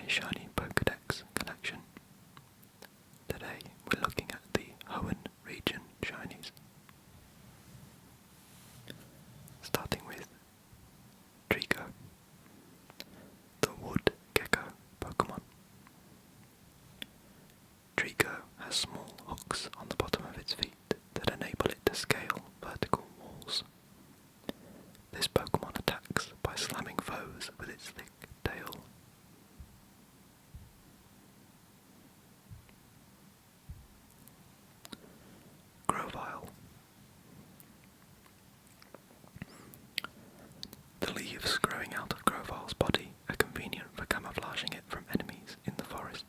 shiny Pokédex collection. Today we're looking at the Hoenn region shinies. Starting with Trico, the wood gecko Pokémon. Trico has small hooks on the bottom of its feet that enable it to scale vertical walls. This Pokémon attacks by slamming foes with its thick tail. Grovyle. The leaves growing out of Grovyle's body are convenient for camouflaging it from enemies in the forest.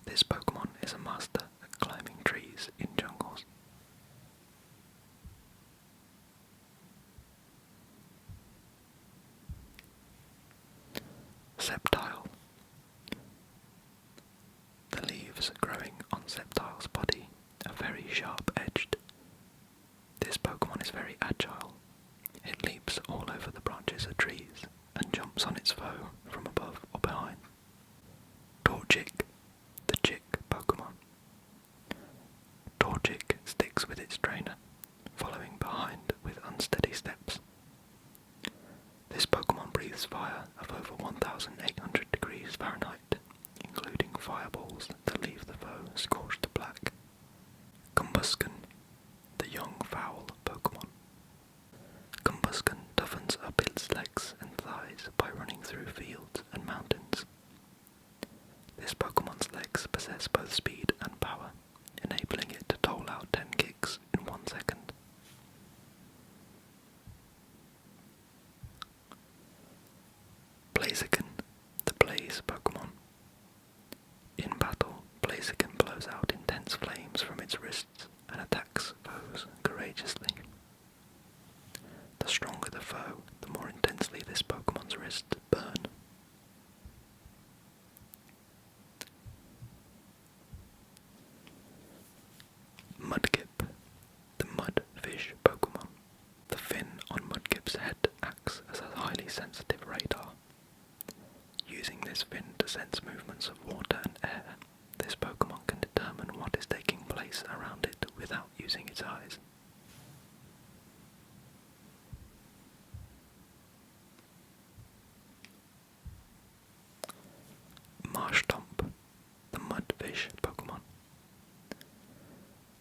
This Pokémon is a master at climbing trees in jungles. Sceptile. The leaves growing on Sceptile's body are very sharp-edged. This Pokémon is very agile. It leaps all over the branches of trees and jumps on its foe from above or behind. Torchic, the chick Pokémon. Torchic sticks with its trainer, following behind with unsteady steps. This Pokémon breathes fire of over 1,800 degrees Fahrenheit, including fireballs that leave the foe scorched black. Combusken, the young fowl Pokémon. Combusken toughens up its legs and thighs by running through fields and mountains. This Pokémon's legs possess both speed and power, enabling it to dole out 10 kicks in 1 second. Blaziken, the Blaze Pokémon. In battle, Blaziken blows out intense flames from its wrists and attacks foes courageously. The stronger the foe, the more intensely this Pokémon's wrists burn. Mudkip, the mud fish Pokémon. The fin on Mudkip's head acts as a highly sensitive radar. Using this fin to sense movements of water and air, this Pokémon can determine what is taking place around it without using its eyes. Marshtomp, the mudfish Pokémon.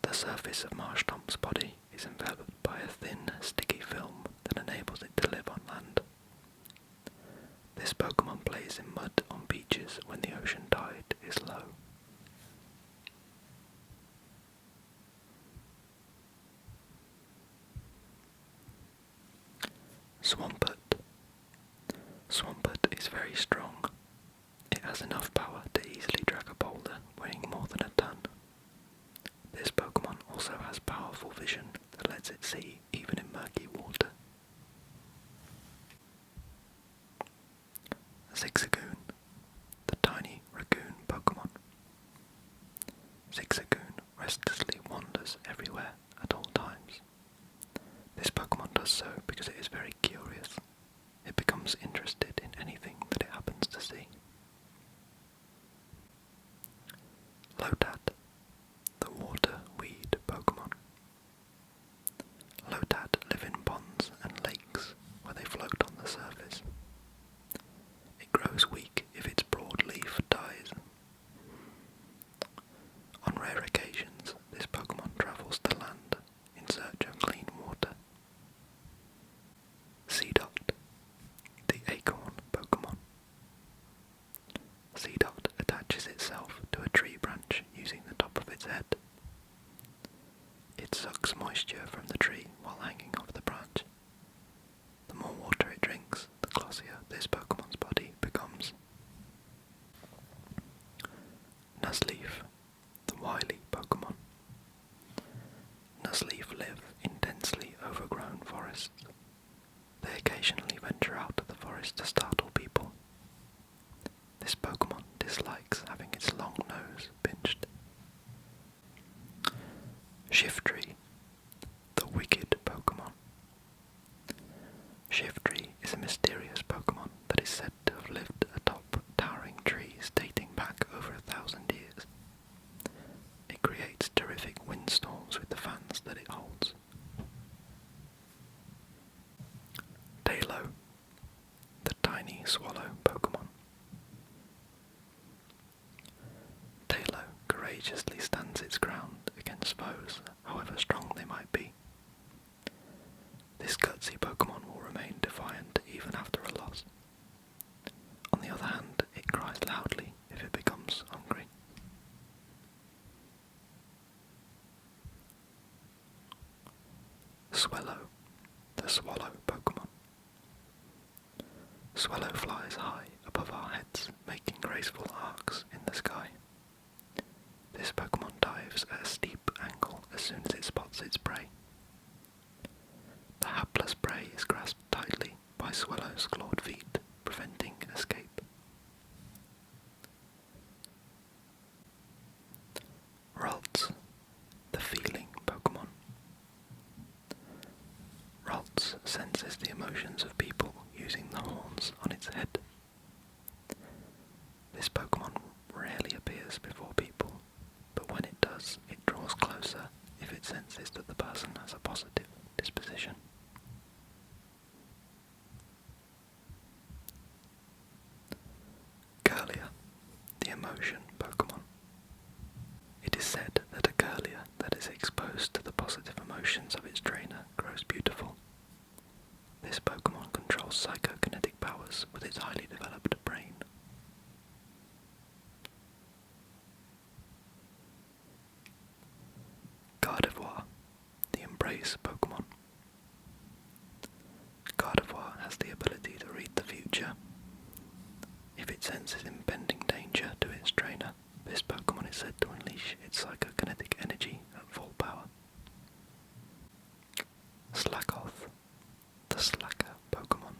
The surface of Marshtomp's body is enveloped by a thin, sticky film that enables it to live on land. This Pokémon plays in mud on beaches when the ocean tide is low. Swampert. Swampert is very strong. It has enough power to easily drag a boulder weighing more than a ton. This Pokémon also has powerful vision that lets it see even in murky water. Zigzagoon, the tiny raccoon Pokémon. Zigzagoon restlessly wanders everywhere at all times. This Pokémon does so because it is very curious. It becomes interested in anything that it happens to see. Lotad, the water weed Pokémon. Lotad live in ponds and lakes where they float on the surface. It grows weak if its broad leaf dies. On rare occasions, this Pokémon travels to land in search of clean water. Seedot, the acorn Pokémon. Seedot attaches itself to a tree branch using the top of its head. It sucks moisture from the tree while hanging off the branch. The more water it drinks, the glossier this Pokémon's body becomes. Nuzleaf, the wily Pokémon. Nuzleaf live in densely overgrown forests. They occasionally venture out of the forest to startle people. This Pokémon dislikes having its long nose pinched. Shiftry, the wicked Pokémon. shiny swallow Pokémon. Tailo courageously stands its ground against foes, however strong they might be. This gutsy Pokémon will remain defiant even after a loss. On the other hand, it cries loudly if it becomes hungry. Swellow, the swallow Pokémon. Swellow flies high above our heads, making graceful arcs in the sky. This Pokémon dives at a steep angle as soon as it spots its prey. The hapless prey is grasped tightly by Swellow's clawed feet, preventing escape. Ralts, the feeling Pokémon. Ralts senses the emotions of people using the horns on its head. This Pokémon rarely appears before people, but when it does, it draws closer if it senses that the person has a positive disposition. Curlia, the emotion Pokémon. It is said that a Curlia that is exposed to the positive emotions of its trainer grows beautiful. This Pokémon controls psychokinetic powers with its highly developed brain. Gardevoir, the embrace Pokémon. Gardevoir has the ability to read the future. If it senses impending danger to its trainer, this Pokémon is said to unleash its psychokinetic energy at full power. Slakoth, the slacker Pokémon.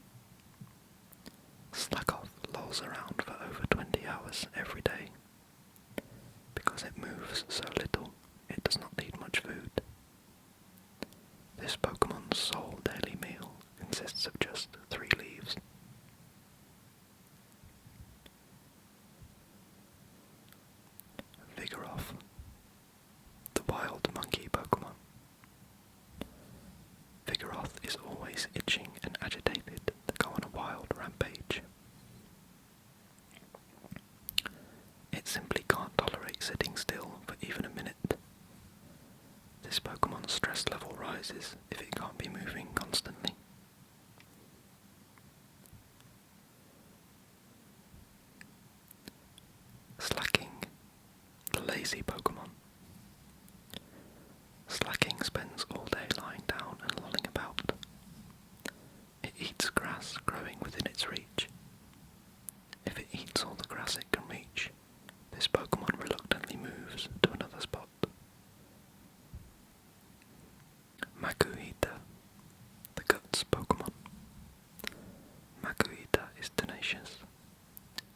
Slakoth lolls around for over 20 hours every day. Because it moves so little, it does not need much food. This Pokémon's sole daily meal consists of just 3 leaves. Vigoroth, the wild monkey Pokémon. Vigoroth is always itching and agitated to go on a wild rampage. It simply can't tolerate sitting still for even a minute. This Pokémon's stress level rises if it can't be moving constantly. Slacking, the lazy Pokémon. Slacking spends all day lying down and lolling about. It eats grass growing within its reach. If it eats all the grass it can reach, this Pokémon reluctantly moves to another spot. Makuhita, the guts Pokémon. Makuhita is tenacious.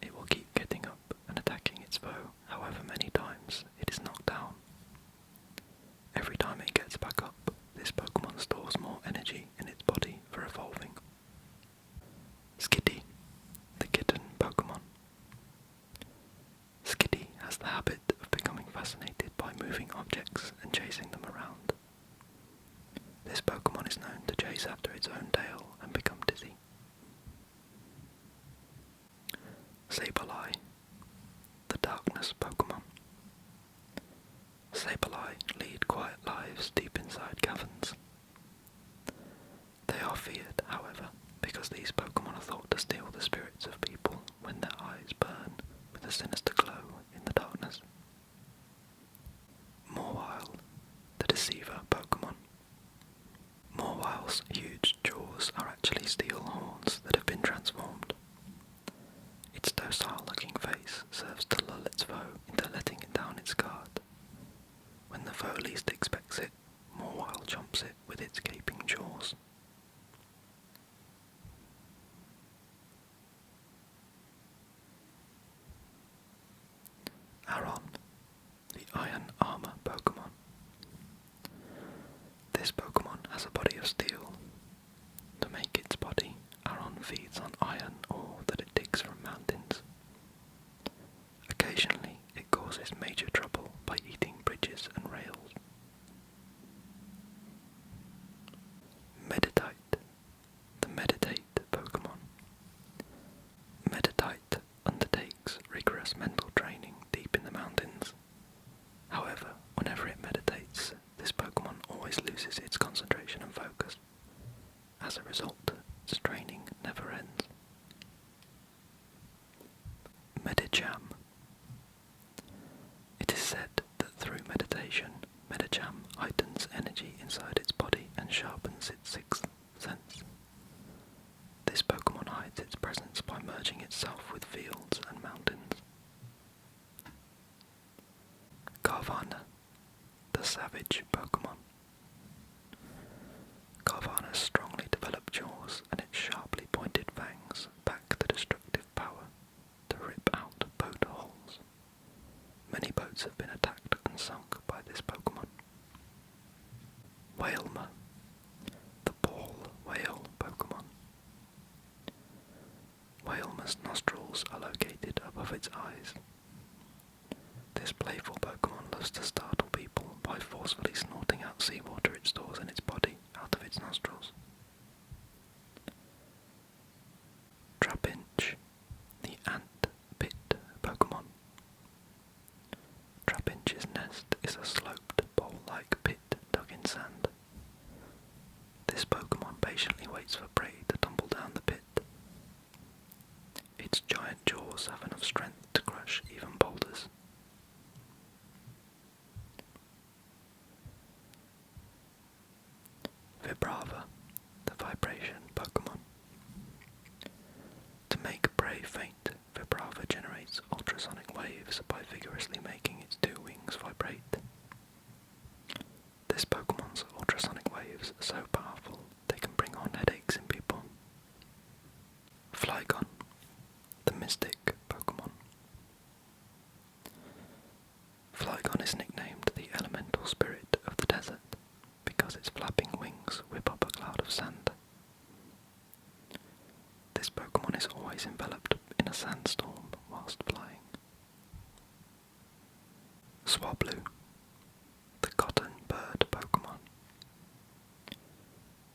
It will keep getting up and attacking its foe however many times it is knocked down. Every time it gets back up, this Pokémon stores more energy in its body for evolving. Skitty, the kitten Pokémon. Skitty has the habit of becoming fascinated by moving objects and chasing them around. This Pokémon is known to chase after its own tail and become dizzy. Sableye, the darkness Pokémon. Sableye lead quiet lives deep inside caverns. They are feared, however, because these Pokémon are thought to steal the spirits of people when their eyes burn with a sinister glow in the darkness. Mawile, the deceiver Pokémon. Mawile's huge jaws are actually steel horns that have been transformed. Its docile-looking face serves to lull its foe into letting it down its guard. When the foe least expects it, Mawile chomps it with its gaping jaws. Aron, the iron armor Pokémon. This Pokémon has a body of steel. To make its body, Aron feeds on iron ore that it digs from mountains. Occasionally, it causes major trouble by eating bridges and rails. Meditite, the meditate Pokémon. rigorous mental training deep in the mountains. However, whenever it meditates, this Pokémon always loses its concentration and focus. As a result, its training never ends. Medicham. It is said that through meditation, Medicham heightens energy inside its body and sharpens its sixth sense. This Pokémon hides its presence by merging itself with fields and mountains. Carvanha, the savage Pokémon. Carvanha's strongly developed jaws and its sharply pointed fangs pack the destructive power to rip out boat hulls. Many boats have been attacked and sunk by this Pokémon. Whalmer, the ball whale Pokémon. Whalmer's nostrils are located above its eyes. This playful Pokémon loves to startle people by forcefully snorting out seawater it stores in its body out of its nostrils. Trapinch, the ant pit Pokémon. Trapinch's nest is a sloped, bowl-like pit dug in sand. This Pokémon patiently waits for prey to tumble down the pit. Its giant jaws have enough strength to crush even boulders. Vibrava, the vibration Pokémon. To make prey faint, Vibrava generates ultrasonic waves by vigorously making its two wings vibrate. This Pokémon's ultrasonic waves are so powerful they can bring on headaches in people. Flygon, the mystic Pokémon. Flygon is nicknamed the elemental spirit of the desert because its flapping wings whip up a cloud of sand. This Pokémon is always enveloped in a sandstorm whilst flying. Swablu, the cotton bird Pokémon.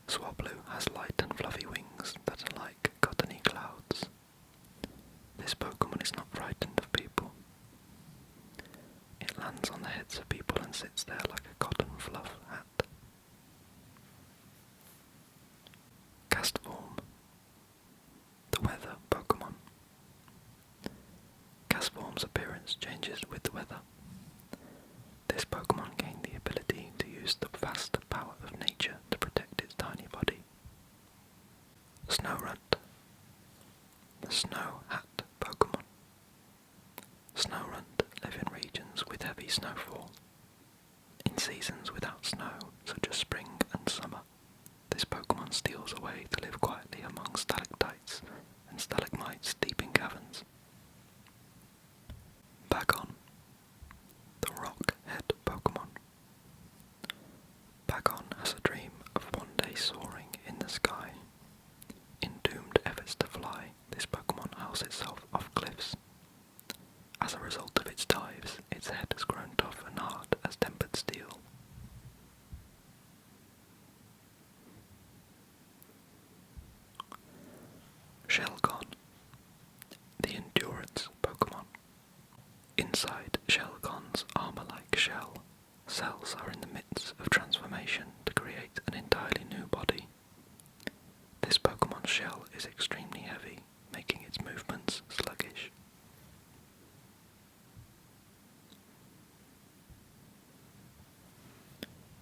Swablu has light and fluffy wings that are like cottony clouds. This Pokémon is not frightened of people. It lands on the heads of people and sits there like a cotton fluff hat. Castform, the weather Pokémon. Castform's appearance changes with the weather. This Pokémon gained the ability to use the vast power of nature to protect its tiny body. Snowrunt, the snow hat Pokémon. Snowrunt live in regions with heavy snowfall. In seasons without snow, such as spring and summer, this Pokémon steals away to live quietly among stalactites and stalagmites deep in caverns. Bagon, the rock-head Pokémon. Bagon has a dream of one day soaring in the sky. In doomed efforts to fly, this Pokémon hurls itself off cliffs. As a result of its dives, its head has grown tough and hard as tempered steel. Shelgon, the endurance Pokémon. Inside Shelgon's armor-like shell, cells are in the midst of transformation to create an entirely new body. This Pokémon's shell is extremely heavy, making its movements sluggish.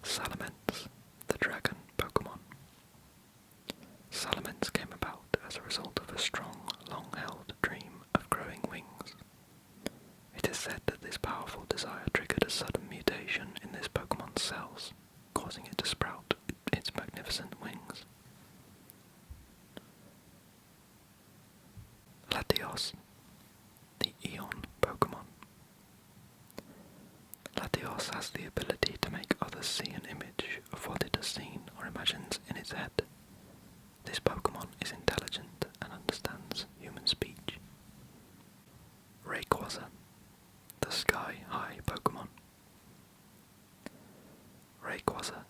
Salamence, the dragon Pokémon. Salamence came about as a result of a strong, long-held dream of growing wings. It is said that this powerful desire triggered a sudden mutation in this Pokémon's cells, causing it to sprout its magnificent wings. Latios, the Eon Pokémon. Latios has the ability to make others see an image of what it has seen or imagines in its head. This Pokémon is intelligent and understands human speech. Rayquaza, the sky-high Pokémon. Rayquaza